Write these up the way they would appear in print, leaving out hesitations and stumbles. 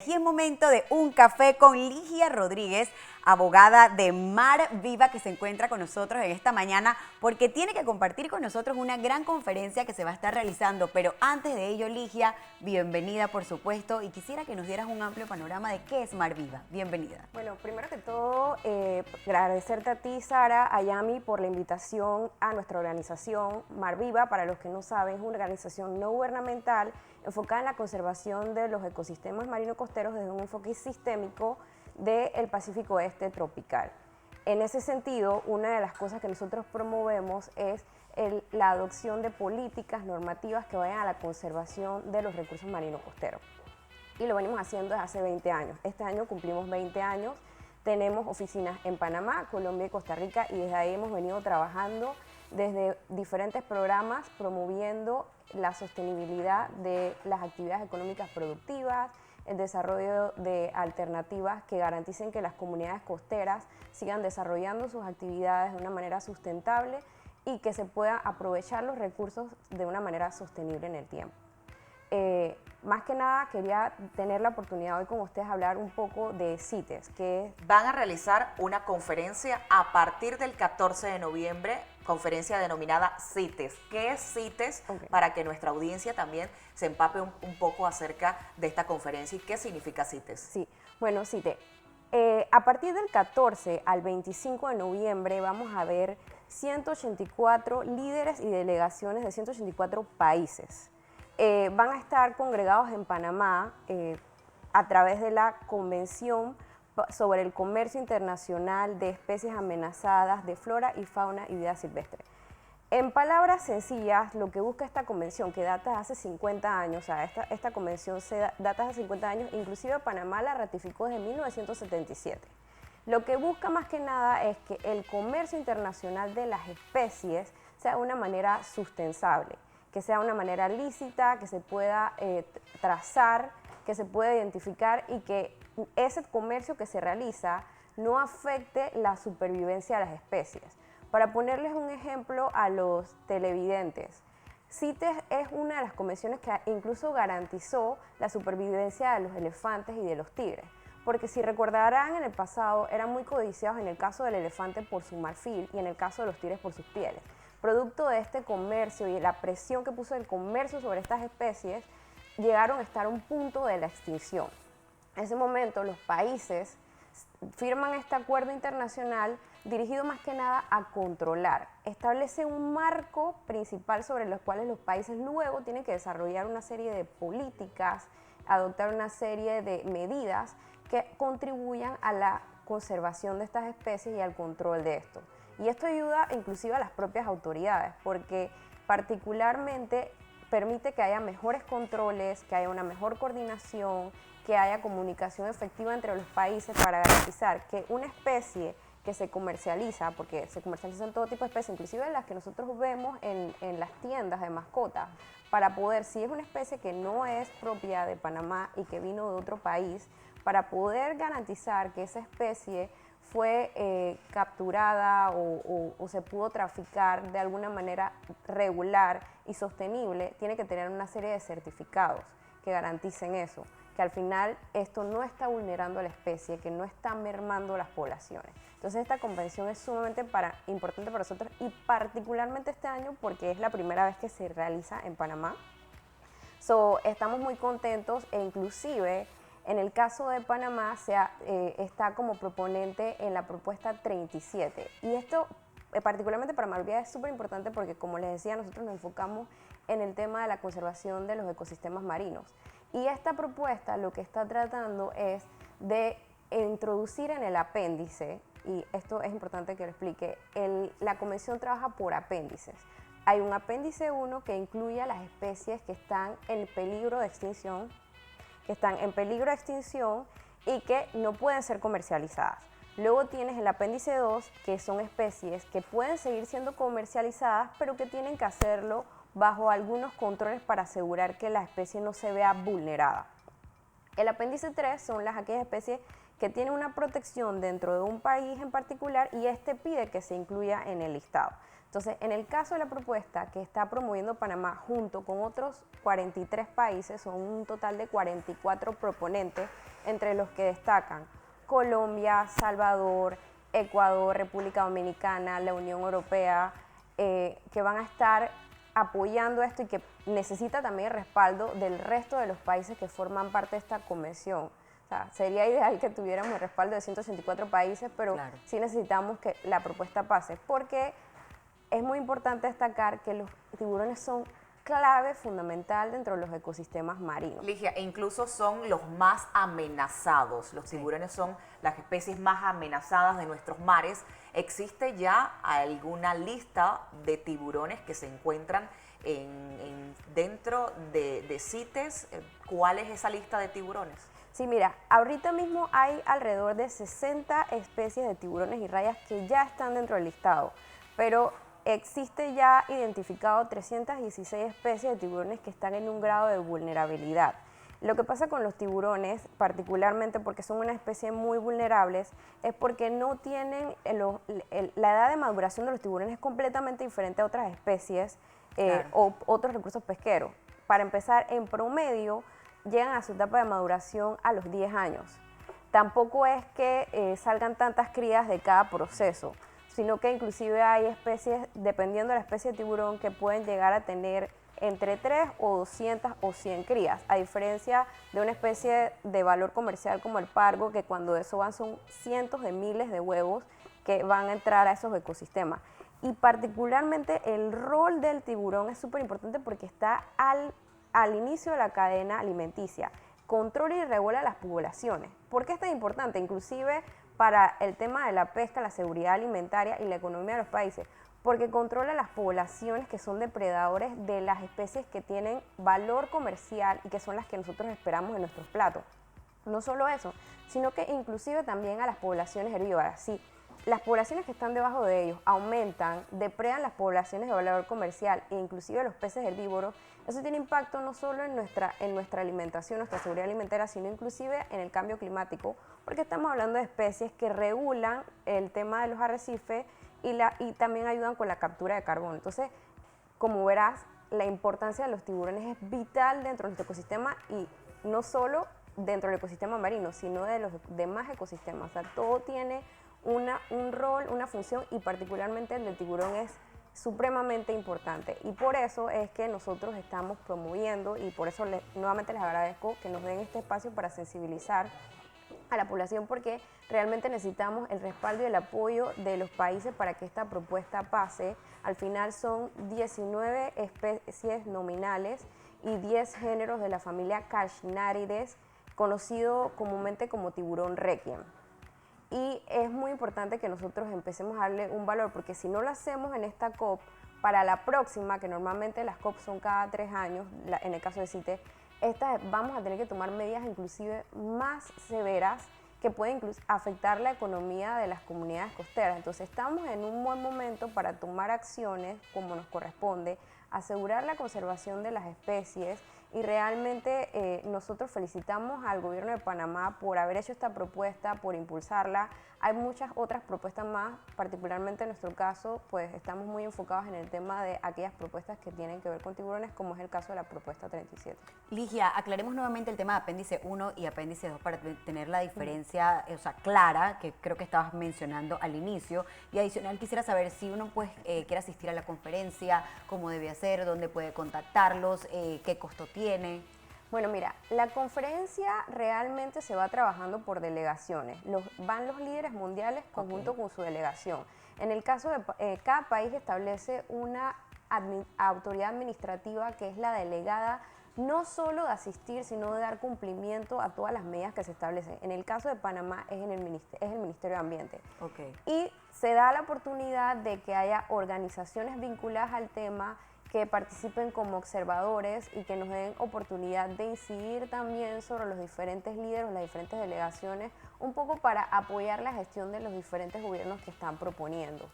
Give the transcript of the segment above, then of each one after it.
aquí es momento de un café con Ligia Rodríguez, abogada de Mar Viva, que se encuentra con nosotros en esta mañana porque tiene que compartir con nosotros una gran conferencia que se va a estar realizando. Pero antes de ello, Ligia, bienvenida por supuesto, y quisiera que nos dieras un amplio panorama de qué es Mar Viva. Bienvenida. Bueno, primero que todo, agradecerte a ti, Sara, a Yami, por la invitación a nuestra organización. Mar Viva, para los que no saben, es una organización no gubernamental enfocada en la conservación de los ecosistemas marino-costeros desde un enfoque sistémico del Pacífico Este tropical. En ese sentido, una de las cosas que nosotros promovemos es la adopción de políticas normativas que vayan a la conservación de los recursos marino-costeros. Y lo venimos haciendo desde hace 20 años. Este año cumplimos 20 años. Tenemos oficinas en Panamá, Colombia y Costa Rica, y desde ahí hemos venido trabajando desde diferentes programas promoviendo la sostenibilidad de las actividades económicas productivas, el desarrollo de alternativas que garanticen que las comunidades costeras sigan desarrollando sus actividades de una manera sustentable y que se puedan aprovechar los recursos de una manera sostenible en el tiempo. Más que nada quería tener la oportunidad hoy con ustedes de hablar un poco de CITES, que van a realizar una conferencia a partir del 14 de noviembre, conferencia denominada CITES. ¿Qué es CITES? Okay. Para que nuestra audiencia también se empape un poco acerca de esta conferencia y qué significa CITES. Sí, bueno, CITES. A partir del 14 al 25 de noviembre vamos a ver 184 líderes y delegaciones de 184 países. Van a estar congregados en Panamá a través de la Convención sobre el Comercio Internacional de Especies Amenazadas de Flora y Fauna y Vida Silvestre. En palabras sencillas, lo que busca esta convención, que data de hace 50 años, o sea, esta convención data de hace 50 años, inclusive Panamá la ratificó desde 1977. Lo que busca más que nada es que el comercio internacional de las especies sea de una manera sustentable, que sea una manera lícita, que se pueda trazar, que se pueda identificar y que ese comercio que se realiza no afecte la supervivencia de las especies. Para ponerles un ejemplo a los televidentes, CITES es una de las convenciones que incluso garantizó la supervivencia de los elefantes y de los tigres, porque si recordarán en el pasado eran muy codiciados en el caso del elefante por su marfil y en el caso de los tigres por sus pieles. Producto de este comercio y la presión que puso el comercio sobre estas especies, llegaron a estar a un punto de la extinción. En ese momento los países firman este acuerdo internacional dirigido más que nada a controlar, establece un marco principal sobre los cuales los países luego tienen que desarrollar una serie de políticas, adoptar una serie de medidas que contribuyan a la conservación de estas especies y al control de esto. Y esto ayuda inclusive a las propias autoridades, porque particularmente permite que haya mejores controles, que haya una mejor coordinación, que haya comunicación efectiva entre los países para garantizar que una especie que se comercializa, porque se comercializan todo tipo de especies, inclusive las que nosotros vemos en las tiendas de mascotas, para poder, si es una especie que no es propia de Panamá y que vino de otro país, para poder garantizar que esa especie fue capturada o se pudo traficar de alguna manera regular y sostenible, tiene que tener una serie de certificados que garanticen eso, que al final esto no está vulnerando a la especie, que no está mermando las poblaciones. Entonces esta convención es sumamente importante para nosotros y particularmente este año porque es la primera vez que se realiza en Panamá. Estamos muy contentos e inclusive en el caso de Panamá está como proponente en la propuesta 37 y esto particularmente para Mar Viva es súper importante porque como les decía nosotros nos enfocamos en el tema de la conservación de los ecosistemas marinos y esta propuesta lo que está tratando es de introducir en el apéndice, y esto es importante que lo explique, la convención trabaja por apéndices. Hay un apéndice 1 que incluye a las especies que están en peligro de extinción, y que no pueden ser comercializadas. Luego tienes el apéndice 2, que son especies que pueden seguir siendo comercializadas, pero que tienen que hacerlo bajo algunos controles para asegurar que la especie no se vea vulnerada. El apéndice 3 son aquellas especies que tienen una protección dentro de un país en particular y este pide que se incluya en el listado. Entonces, en el caso de la propuesta que está promoviendo Panamá junto con otros 43 países, son un total de 44 proponentes entre los que destacan Colombia, Salvador, Ecuador, República Dominicana, la Unión Europea, que van a estar apoyando esto y que necesita también el respaldo del resto de los países que forman parte de esta convención. O sea, sería ideal que tuviéramos el respaldo de 184 países, pero Claro. sí necesitamos que la propuesta pase, porque es muy importante destacar que los tiburones son clave fundamental dentro de los ecosistemas marinos. Ligia, e incluso son los más amenazados. Los tiburones son las especies más amenazadas de nuestros mares. ¿Existe ya alguna lista de tiburones que se encuentran dentro de CITES? ¿Cuál es esa lista de tiburones? Sí, mira, ahorita mismo hay alrededor de 60 especies de tiburones y rayas que ya están dentro del listado, pero existe ya identificado 316 especies de tiburones que están en un grado de vulnerabilidad. Lo que pasa con los tiburones, particularmente porque son una especie muy vulnerables, es porque no tienen, la edad de maduración de los tiburones es completamente diferente a otras especies Claro. o otros recursos pesqueros. Para empezar, en promedio, llegan a su etapa de maduración a los 10 años. Tampoco es que salgan tantas crías de cada proceso, sino que inclusive hay especies, dependiendo de la especie de tiburón, que pueden llegar a tener entre 3 o 200 o 100 crías, a diferencia de una especie de valor comercial como el pargo, que cuando desovan son cientos de miles de huevos que van a entrar a esos ecosistemas. Y particularmente el rol del tiburón es súper importante porque está al inicio de la cadena alimenticia, controla y regula las poblaciones. ¿Por qué es tan importante? Inclusive para el tema de la pesca, la seguridad alimentaria y la economía de los países, porque controla las poblaciones que son depredadores de las especies que tienen valor comercial y que son las que nosotros esperamos en nuestros platos. No solo eso, sino que inclusive también a las poblaciones herbívoras. Si las poblaciones que están debajo de ellos aumentan, depredan las poblaciones de valor comercial e inclusive los peces herbívoros, eso tiene impacto no solo en nuestra alimentación, nuestra seguridad alimentaria, sino inclusive en el cambio climático, porque estamos hablando de especies que regulan el tema de los arrecifes y también ayudan con la captura de carbono. Entonces, como verás, la importancia de los tiburones es vital dentro de nuestro ecosistema y no solo dentro del ecosistema marino, sino de los demás ecosistemas. O sea, todo tiene un rol, una función y particularmente el del tiburón es supremamente importante. Y por eso es que nosotros estamos promoviendo y por eso nuevamente les agradezco que nos den este espacio para sensibilizar a la población porque realmente necesitamos el respaldo y el apoyo de los países para que esta propuesta pase. Al final son 19 especies nominales y 10 géneros de la familia Calchinarides, conocido comúnmente como tiburón requiem. Y es muy importante que nosotros empecemos a darle un valor, porque si no lo hacemos en esta COP, para la próxima, que normalmente las COP son cada 3 años, en el caso de CITES, vamos a tener que tomar medidas inclusive más severas que pueden afectar la economía de las comunidades costeras. Entonces estamos en un buen momento para tomar acciones como nos corresponde, asegurar la conservación de las especies y realmente nosotros felicitamos al gobierno de Panamá por haber hecho esta propuesta, por impulsarla. Hay muchas otras propuestas más, particularmente en nuestro caso, pues estamos muy enfocados en el tema de aquellas propuestas que tienen que ver con tiburones, como es el caso de la propuesta 37. Ligia, aclaremos nuevamente el tema de apéndice 1 y apéndice 2 para tener la diferencia clara, que creo que estabas mencionando al inicio. Y adicional, quisiera saber si uno pues, quiere asistir a la conferencia, cómo debe hacer, dónde puede contactarlos, qué costo tiene. Bueno, mira, la conferencia realmente se va trabajando por delegaciones. Van los líderes mundiales conjunto con su delegación. En el caso de cada país establece una autoridad administrativa que es la delegada no solo de asistir, sino de dar cumplimiento a todas las medidas que se establecen. En el caso de Panamá es el Ministerio de Ambiente. Okay. Y se da la oportunidad de que haya organizaciones vinculadas al tema que participen como observadores y que nos den oportunidad de incidir también sobre los diferentes líderes, las diferentes delegaciones, un poco para apoyar la gestión de los diferentes gobiernos que están proponiendo.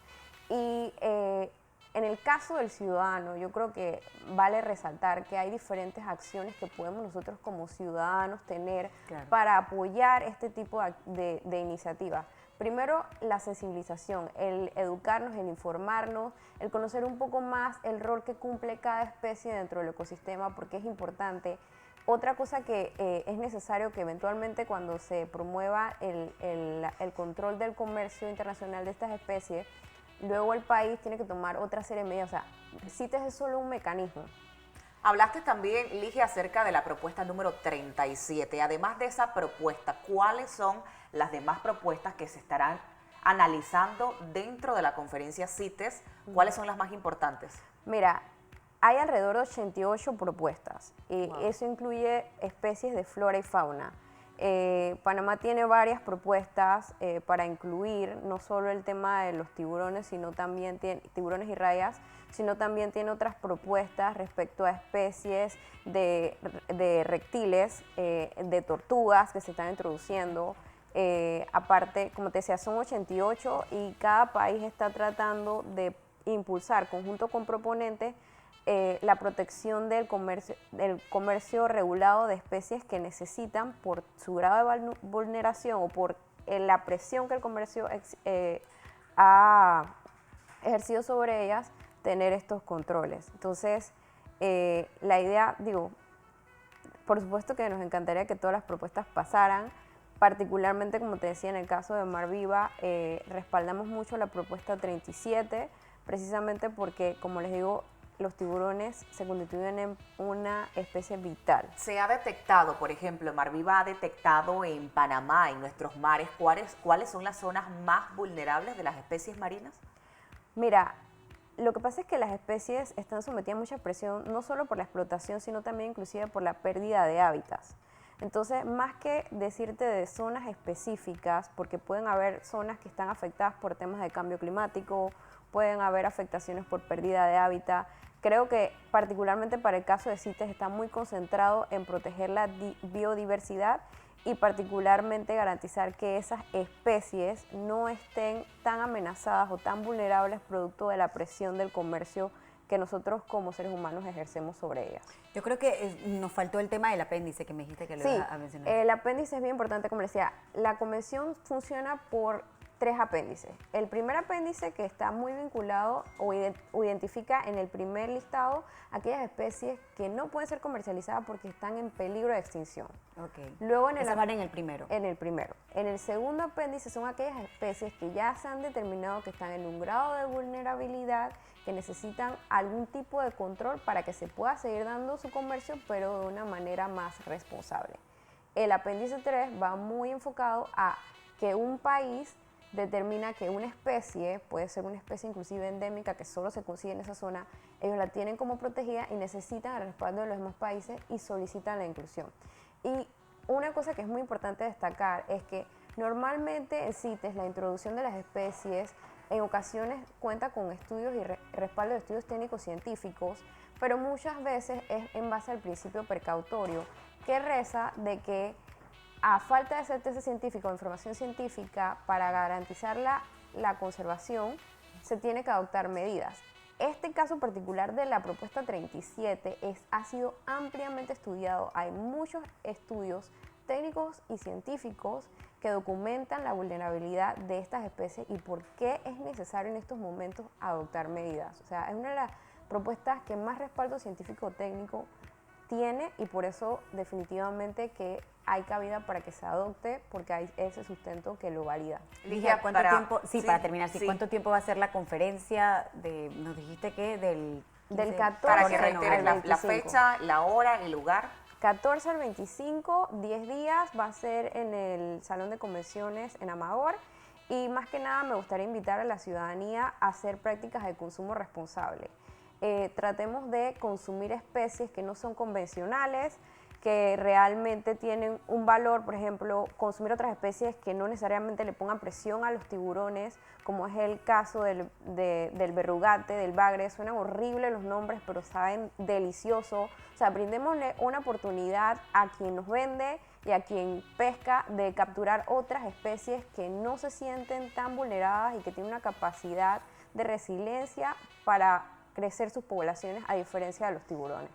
Y en el caso del ciudadano, yo creo que vale resaltar que hay diferentes acciones que podemos nosotros como ciudadanos tener para apoyar este tipo de iniciativas. Primero, la sensibilización, el educarnos, el informarnos, el conocer un poco más el rol que cumple cada especie dentro del ecosistema, porque es importante Otra cosa que es necesario que eventualmente cuando se promueva el control del comercio internacional de estas especies, luego el país tiene que tomar otra serie de medidas. O sea, CITES es solo un mecanismo. Hablaste también, Ligia, acerca de la propuesta número 37. Además de esa propuesta, ¿cuáles son las demás propuestas que se estarán analizando dentro de la conferencia CITES? ¿Cuáles son las más importantes? Mira, hay alrededor de 88 propuestas. Wow. Eso incluye especies de flora y fauna. Panamá tiene varias propuestas para incluir no solo el tema de los tiburones, sino también tiburones y rayas, sino también tiene otras propuestas respecto a especies de reptiles, de tortugas que se están introduciendo. Aparte, como te decía, son 88 y cada país está tratando de impulsar, conjunto con proponentes, la protección del comercio regulado de especies que necesitan, por su grado de vulneración o por la presión que el comercio ha ejercido sobre ellas, tener estos controles. Entonces, la idea, digo, por supuesto que nos encantaría que todas las propuestas pasaran, particularmente, como te decía, en el caso de Mar Viva, respaldamos mucho la propuesta 37, precisamente porque, como les digo, los tiburones se constituyen en una especie vital. Se ha detectado, por ejemplo, Mar Viva ha detectado en Panamá, en nuestros mares, ¿cuáles son las zonas más vulnerables de las especies marinas? Mira, lo que pasa es que las especies están sometidas a mucha presión, no solo por la explotación, sino también inclusive por la pérdida de hábitats. Entonces, más que decirte de zonas específicas, porque pueden haber zonas que están afectadas por temas de cambio climático, pueden haber afectaciones por pérdida de hábitat. Creo que particularmente para el caso de CITES está muy concentrado en proteger la biodiversidad y particularmente garantizar que esas especies no estén tan amenazadas o tan vulnerables producto de la presión del comercio que nosotros como seres humanos ejercemos sobre ellas. Yo creo que nos faltó el tema del apéndice que me dijiste que lo ibas a mencionar. El apéndice es bien importante, como les decía. La convención funciona por 3 apéndices. El primer apéndice, que está muy vinculado o identifica en el primer listado aquellas especies que no pueden ser comercializadas porque están en peligro de extinción. Okay. Luego Esas van en el primero. En el primero. En el segundo apéndice son aquellas especies que ya se han determinado que están en un grado de vulnerabilidad, que necesitan algún tipo de control para que se pueda seguir dando su comercio, pero de una manera más responsable. El apéndice 3 va muy enfocado a que un país determina que una especie, puede ser una especie inclusive endémica que solo se consigue en esa zona, ellos la tienen como protegida y necesitan el respaldo de los demás países y solicitan la inclusión. Y una cosa que es muy importante destacar es que normalmente en CITES la introducción de las especies en ocasiones cuenta con estudios y respaldo de estudios técnicos científicos, pero muchas veces es en base al principio precautorio, que reza de que a falta de certeza científica o información científica para garantizar la conservación, se tiene que adoptar medidas. Este caso particular de la propuesta 37 ha sido ampliamente estudiado. Hay muchos estudios técnicos y científicos que documentan la vulnerabilidad de estas especies y por qué es necesario en estos momentos adoptar medidas. O sea, es una de las propuestas que más respaldo científico técnico tiene y por eso definitivamente que hay cabida para que se adopte porque hay ese sustento que lo valida. Ligia, ¿cuánto tiempo? Sí, para terminar, ¿cuánto tiempo va a ser la conferencia? Nos dijiste que del 14 para que al reiteres la 25. fecha, la hora, el lugar. 14 al 25, 10 días, va a ser en el Salón de Convenciones en Amador y más que nada me gustaría invitar a la ciudadanía a hacer prácticas de consumo responsable. Tratemos de consumir especies que no son convencionales, que realmente tienen un valor, por ejemplo, consumir otras especies que no necesariamente le pongan presión a los tiburones, como es el caso del verrugate, del bagre. Suenan horribles los nombres, pero saben delicioso. O sea, brindémosle una oportunidad a quien nos vende y a quien pesca de capturar otras especies que no se sienten tan vulneradas y que tienen una capacidad de resiliencia para crecer sus poblaciones a diferencia de los tiburones.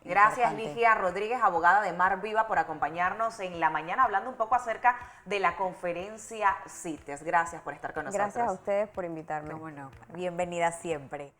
Gracias, Ligia Rodríguez, abogada de Mar Viva, por acompañarnos en la mañana hablando un poco acerca de la conferencia CITES. Gracias por estar con nosotros. Gracias a ustedes por invitarme. Cómo no, bienvenida siempre.